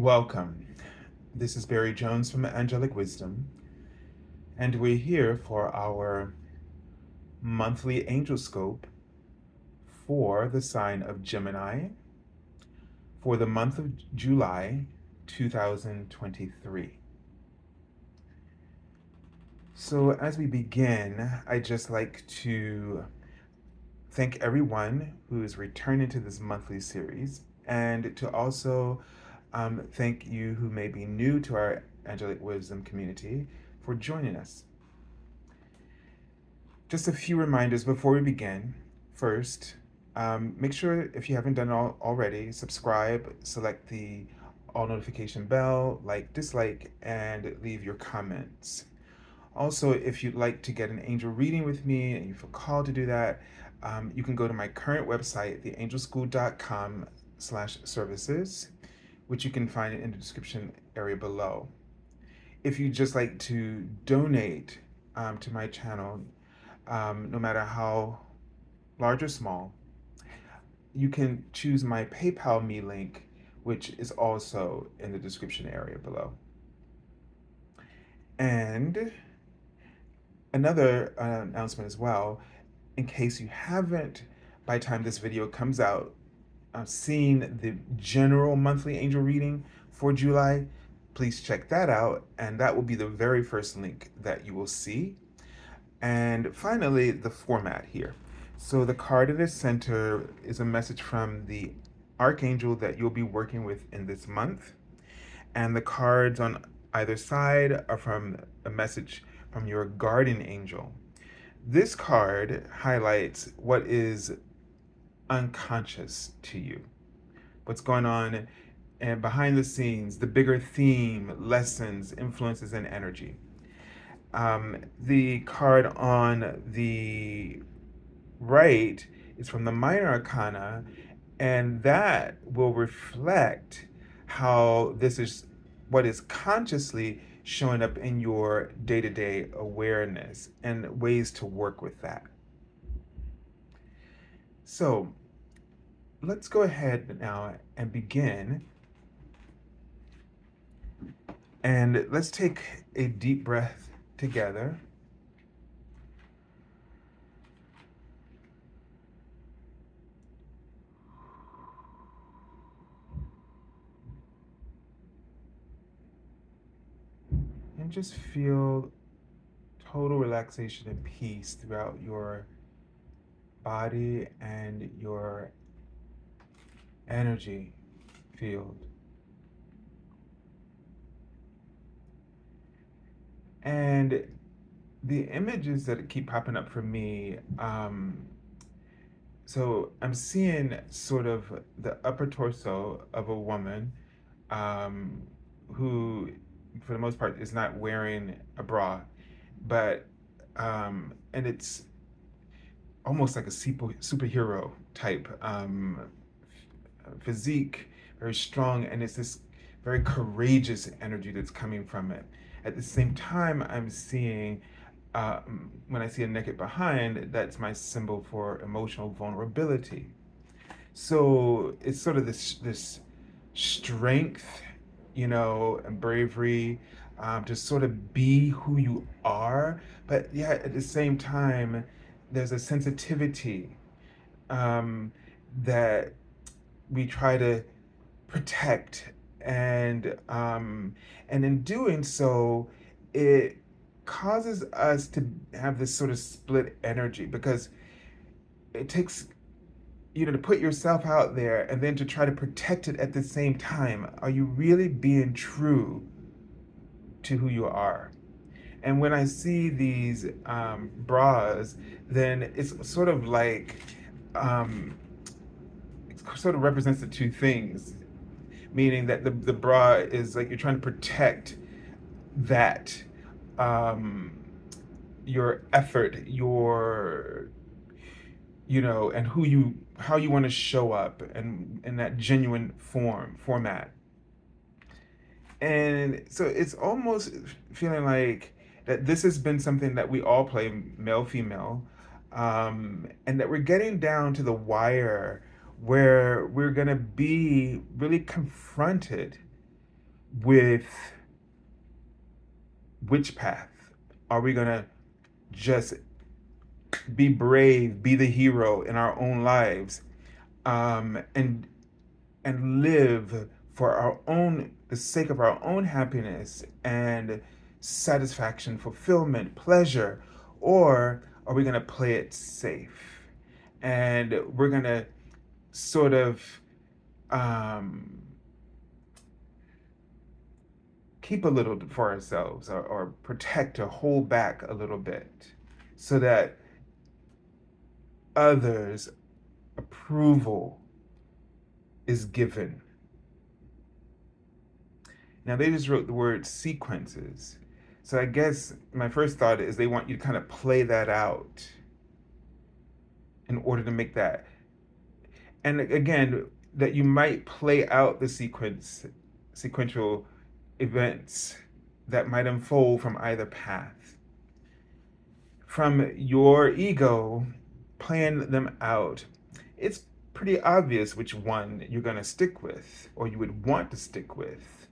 Welcome. This is Barry Jones from Angelic Wisdom, and we're here for our monthly Angelscope for the sign of Gemini for the month of July 2023. So, as we begin, I'd just like to thank everyone who is returning to this monthly series, and to also thank you who may be new to our Angelic Wisdom community for joining us. Just a few reminders before we begin. First, make sure, if you haven't done it already, subscribe, select the all notification bell, like, dislike, and leave your comments. Also, if you'd like to get an angel reading with me and you feel called to do that, you can go to my current website, theangelschool.com/services, which you can find in the description area below. If you'd just like to donate to my channel, no matter how large or small, you can choose my PayPal me link, which is also in the description area below. And another announcement as well, in case you haven't, by the time this video comes out, seen the general monthly angel reading for July, please check that out, and that will be the very first link that you will see. And finally, the format here. So the card in the center is a message from the Archangel that you'll be working with in this month. And the cards on either side are from a message from your guardian angel. This card highlights what is unconscious to you, what's going on and behind the scenes, the bigger theme, lessons, influences, and energy. The card on the right is from the Minor Arcana, and that will reflect how this is what is consciously showing up in your day-to-day awareness and ways to work with that. So let's go ahead now and begin. And let's take a deep breath together. And just feel total relaxation and peace throughout your body and your energy field. And the images that keep popping up for me, so I'm seeing sort of the upper torso of a woman who, for the most part, is not wearing a bra, but and it's almost like a superhero type physique, very strong, and it's this very courageous energy that's coming from it. At the same time, I'm seeing, when I see a naked behind, that's my symbol for emotional vulnerability. So it's sort of this strength, and bravery, to sort of be who you are. But yeah, at the same time, there's a sensitivity that we try to protect, and in doing so, it causes us to have this sort of split energy, because it takes to put yourself out there and then to try to protect it at the same time. Are you really being true to who you are? And when I see these bras, then it's sort of like it sort of represents the two things, meaning that the bra is like you're trying to protect that, your effort, your and how you want to show up, and in that genuine format. And so it's almost feeling like that this has been something that we all play, male, female, and that we're getting down to the wire where we're going to be really confronted with which path. Are we going to just be brave, be the hero in our own lives, and live for our own, the sake of our own happiness and satisfaction, fulfillment, pleasure? Or are we going to play it safe? And we're going to sort of um, keep a little for ourselves, or protect or hold back a little bit so that others' approval is given. Now, they just wrote the word sequences. So I guess my first thought is they want you to kind of play that out in order to make that. And again, that you might play out the sequential events that might unfold from either path. From your ego playing them out, it's pretty obvious which one you're going to stick with, or you would want to stick with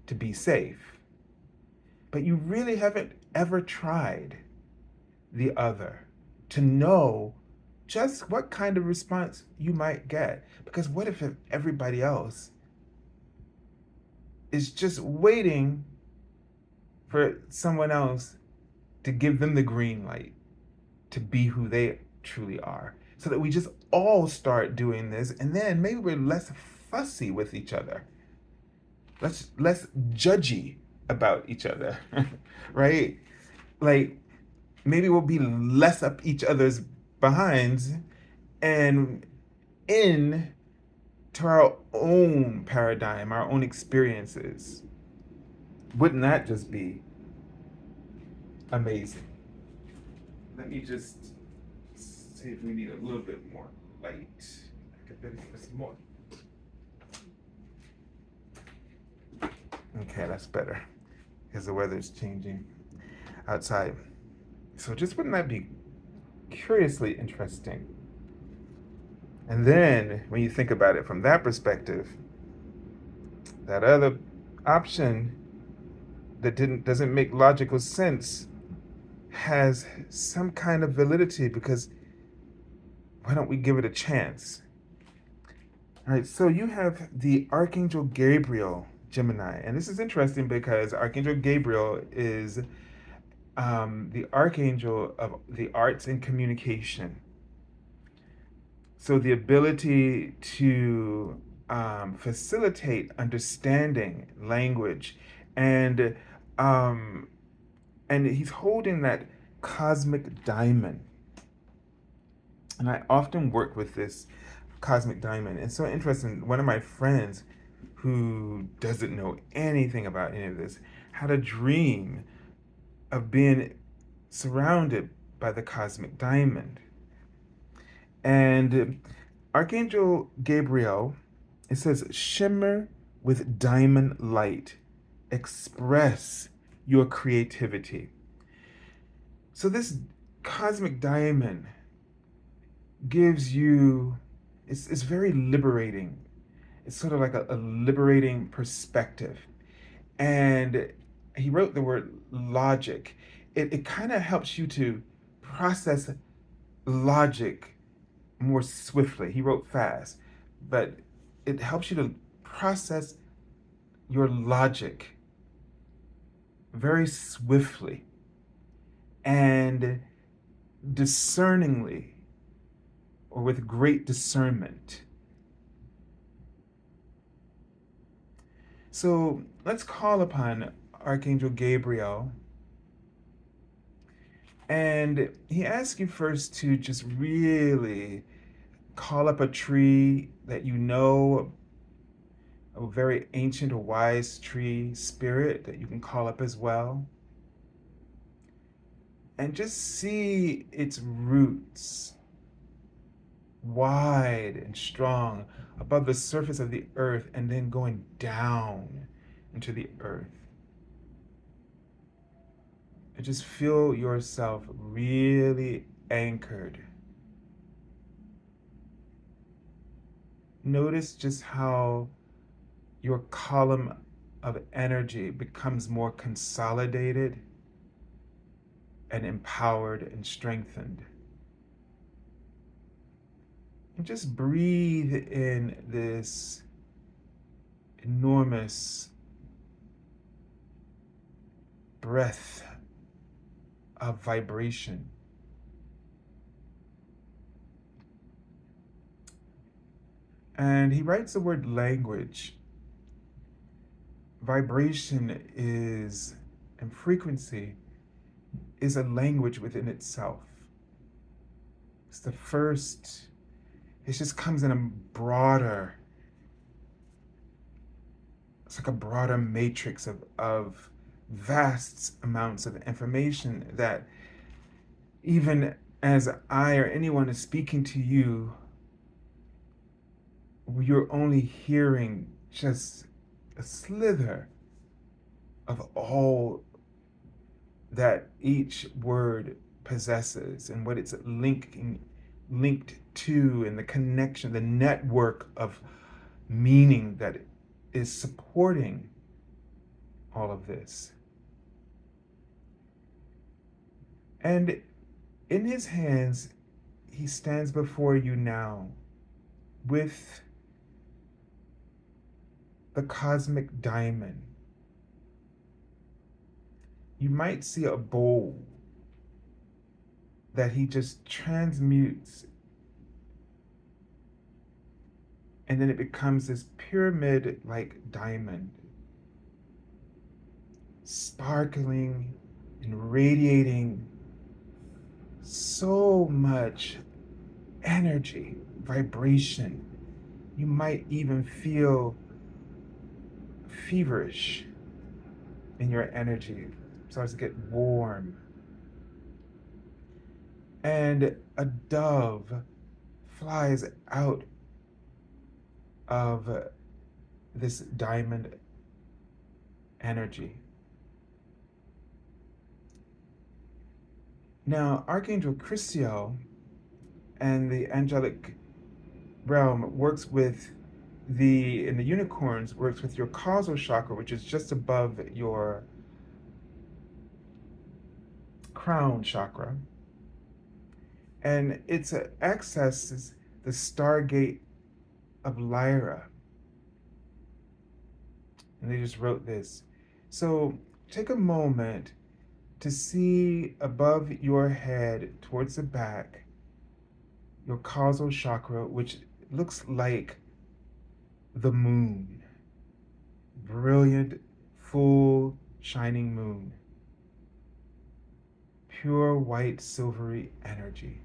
to be safe. But you really haven't ever tried the other to know just what kind of response you might get. Because what if everybody else is just waiting for someone else to give them the green light to be who they truly are? So that we just all start doing this, and then maybe we're less fussy with each other, less judgy about each other, right? Like, maybe we'll be less up each other's behinds and in to our own paradigm, our own experiences. Wouldn't that just be amazing? Let me just see if we need a little bit more light. I could benefit some more. Okay, that's better because the weather's changing outside. So just wouldn't that be curiously interesting? And then when you think about it from that perspective, that other option that doesn't make logical sense has some kind of validity, because why don't we give it a chance? All right, so you have the Archangel Gabriel, Gemini. And this is interesting because Archangel Gabriel is the archangel of the arts and communication. So the ability to facilitate understanding language, and he's holding that cosmic diamond. And I often work with this cosmic diamond. It's so interesting. One of my friends who doesn't know anything about any of this had a dream of being surrounded by the cosmic diamond. And Archangel Gabriel, it says, shimmer with diamond light, express your creativity. So this cosmic diamond gives you, it's very liberating. It's sort of like a liberating perspective. And he wrote the word logic. It kind of helps you to process logic more swiftly. He wrote fast, but it helps you to process your logic very swiftly and discerningly, or with great discernment. So let's call upon Archangel Gabriel. And he asks you first to just really call up a tree that you know, a very ancient or wise tree spirit that you can call up as well. And just see its roots, wide and strong, above the surface of the earth, and then going down into the earth. And just feel yourself really anchored. Notice just how your column of energy becomes more consolidated and empowered and strengthened. And just breathe in this enormous breath of vibration. And he writes the word language. Vibration is, and frequency is a language within itself. It's the first, it just comes in a broader, it's like a broader matrix of vast amounts of information that even as I or anyone is speaking to you, you're only hearing just a slither of all that each word possesses and what it's linked to, and the connection, the network of meaning that is supporting all of this. And in his hands, he stands before you now with the cosmic diamond. You might see a bowl that he just transmutes, and then it becomes this pyramid-like diamond, sparkling and radiating so much energy, vibration. You might even feel feverish in your energy. It starts to get warm. And a dove flies out of this diamond energy. Now, Archangel Christiel and the angelic realm works with in the unicorns, works with your causal chakra, which is just above your crown chakra. And it's accesses the Stargate of Lyra. And they just wrote this. So take a moment to see above your head towards the back your causal chakra, which looks like the moon. Brilliant, full, shining moon. Pure white, silvery energy.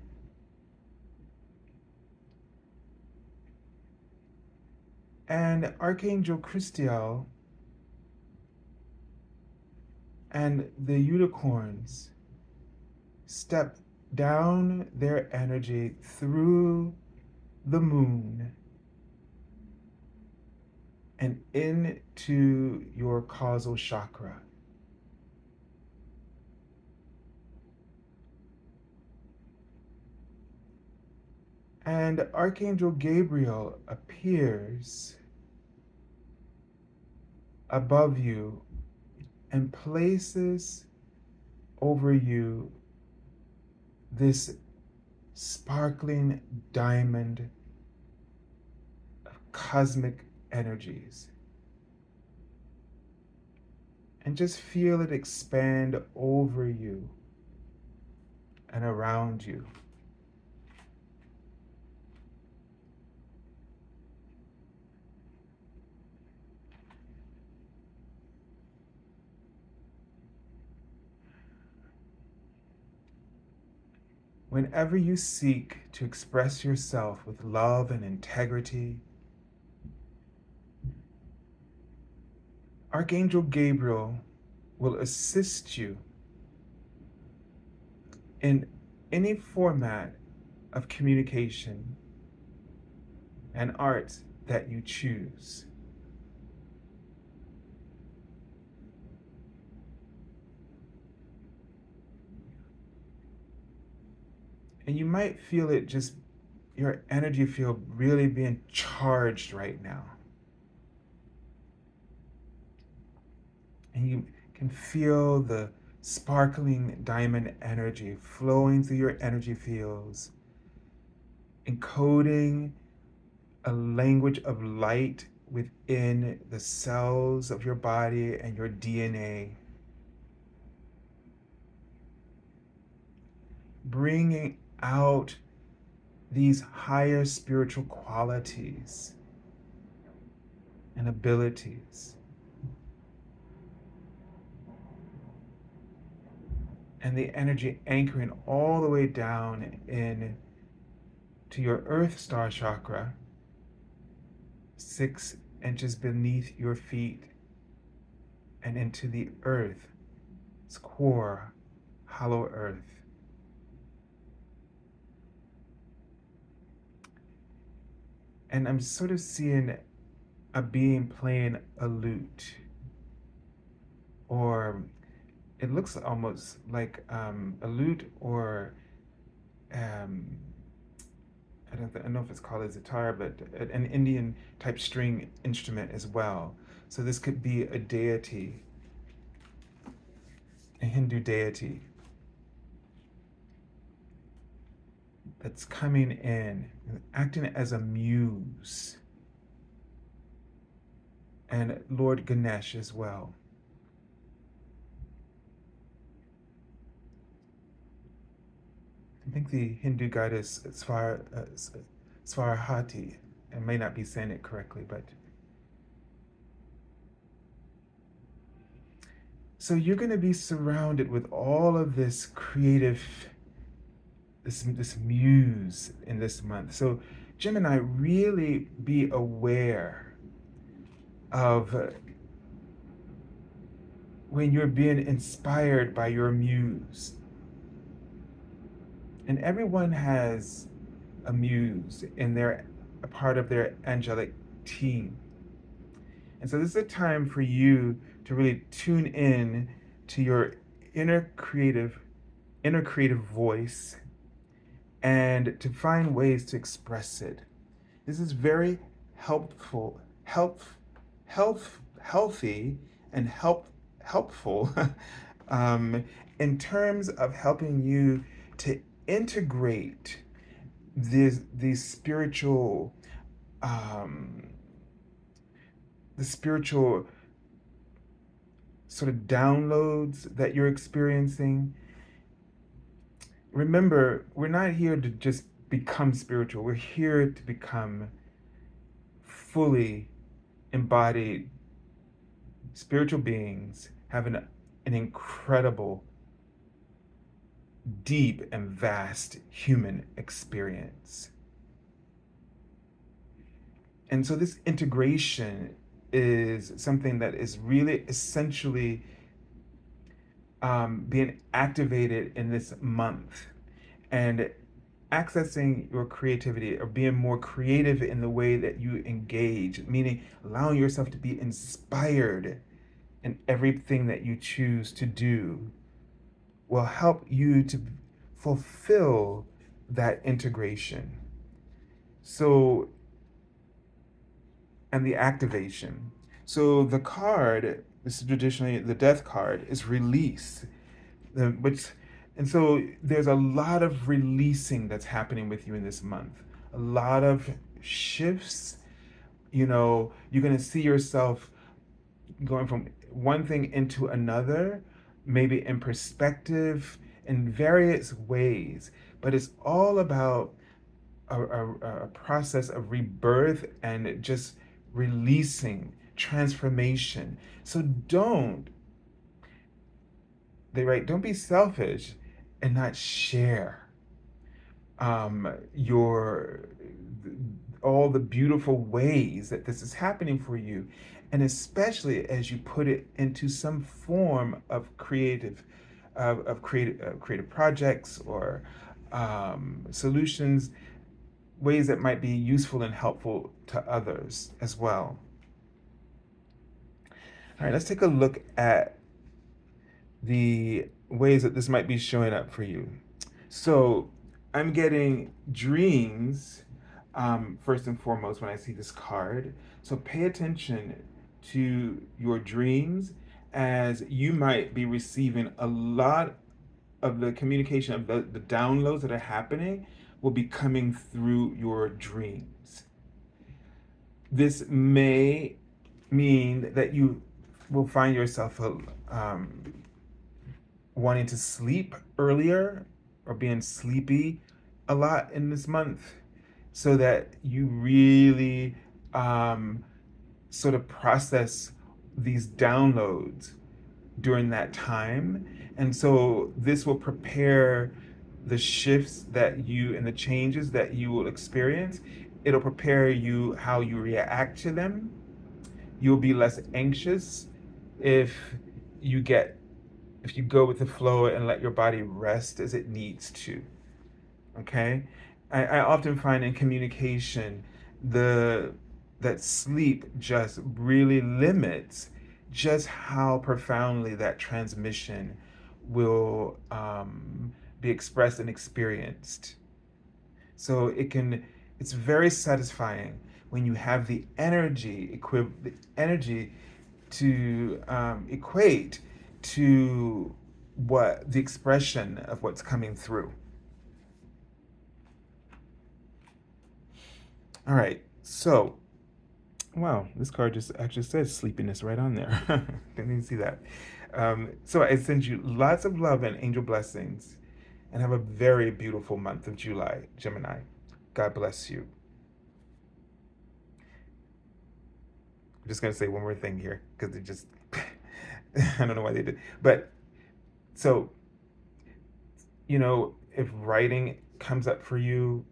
And Archangel Christiel and the unicorns step down their energy through the moon and into your causal chakra. And Archangel Gabriel appears above you and places over you this sparkling diamond of cosmic energies. And just feel it expand over you and around you. Whenever you seek to express yourself with love and integrity, Archangel Gabriel will assist you in any format of communication and art that you choose. And you might feel it just, your energy field really being charged right now. And you can feel the sparkling diamond energy flowing through your energy fields, encoding a language of light within the cells of your body and your DNA, bringing out these higher spiritual qualities and abilities. And the energy anchoring all the way down in to your earth star chakra, 6 inches beneath your feet, and into the earth's core, hollow earth. And I'm sort of seeing a being playing a lute, or it looks almost like a lute, or um, I don't know if it's called a zitar, but an Indian type string instrument as well. So this could be a deity, a Hindu deity that's coming in and acting as a muse, and Lord Ganesh as well. I think the Hindu goddess Svarahati, I may not be saying it correctly, but so you're going to be surrounded with all of this creative, this muse in this month. So Gemini, really be aware of when you're being inspired by your muse. And everyone has a muse in a part of their angelic team. And so this is a time for you to really tune in to your inner creative voice, and to find ways to express it. This is very helpful, healthy, and helpful in terms of helping you to integrate these spiritual the spiritual sort of downloads that you're experiencing. Remember, we're not here to just become spiritual. We're here to become fully embodied spiritual beings having an incredible, deep, and vast human experience. And so this integration is something that is really essentially being activated in this month, and accessing your creativity, or being more creative in the way that you engage, meaning allowing yourself to be inspired in everything that you choose to do, will help you to fulfill that integration. So, and the activation. So the card, this is traditionally the death card, is release. And so there's a lot of releasing that's happening with you in this month. A lot of shifts. You're going to see yourself going from one thing into another, maybe in perspective, in various ways. But it's all about a process of rebirth and just releasing, transformation. So don't be selfish and not share your all the beautiful ways that this is happening for you, and especially as you put it into some form of creative projects, or solutions, ways that might be useful and helpful to others as well. All right, let's take a look at the ways that this might be showing up for you. So I'm getting dreams, first and foremost, when I see this card. So pay attention to your dreams as you might be receiving a lot of the communication of the downloads that are happening will be coming through your dreams. This may mean that you will find yourself wanting to sleep earlier or being sleepy a lot in this month so that you really sort of process these downloads during that time. And so this will prepare the shifts that you and the changes that you will experience. It'll prepare you how you react to them. You'll be less anxious if you get if you go with the flow and let your body rest as it needs to. Okay? I often find in communication the that sleep just really limits just how profoundly that transmission will be expressed and experienced. So it's very satisfying when you have the energy, the energy to equate to what the expression of what's coming through. All right, so wow, this card just actually says sleepiness right on there. Didn't even see that. So I send you lots of love and angel blessings, and have a very beautiful month of July, Gemini. God bless you. I'm just gonna say one more thing here because it just I don't know why they did, but so if writing comes up for you,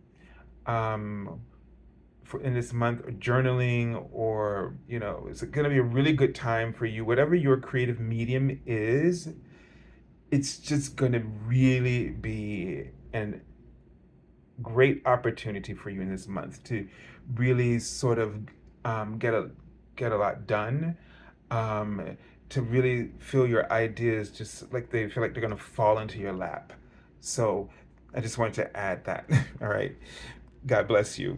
in this month, or journaling, or it's going to be a really good time for you, whatever your creative medium is. It's just going to really be a great opportunity for you in this month to really sort of get a lot done, to really feel your ideas just like they feel like they're going to fall into your lap. So I just wanted to add that. All right, God bless you.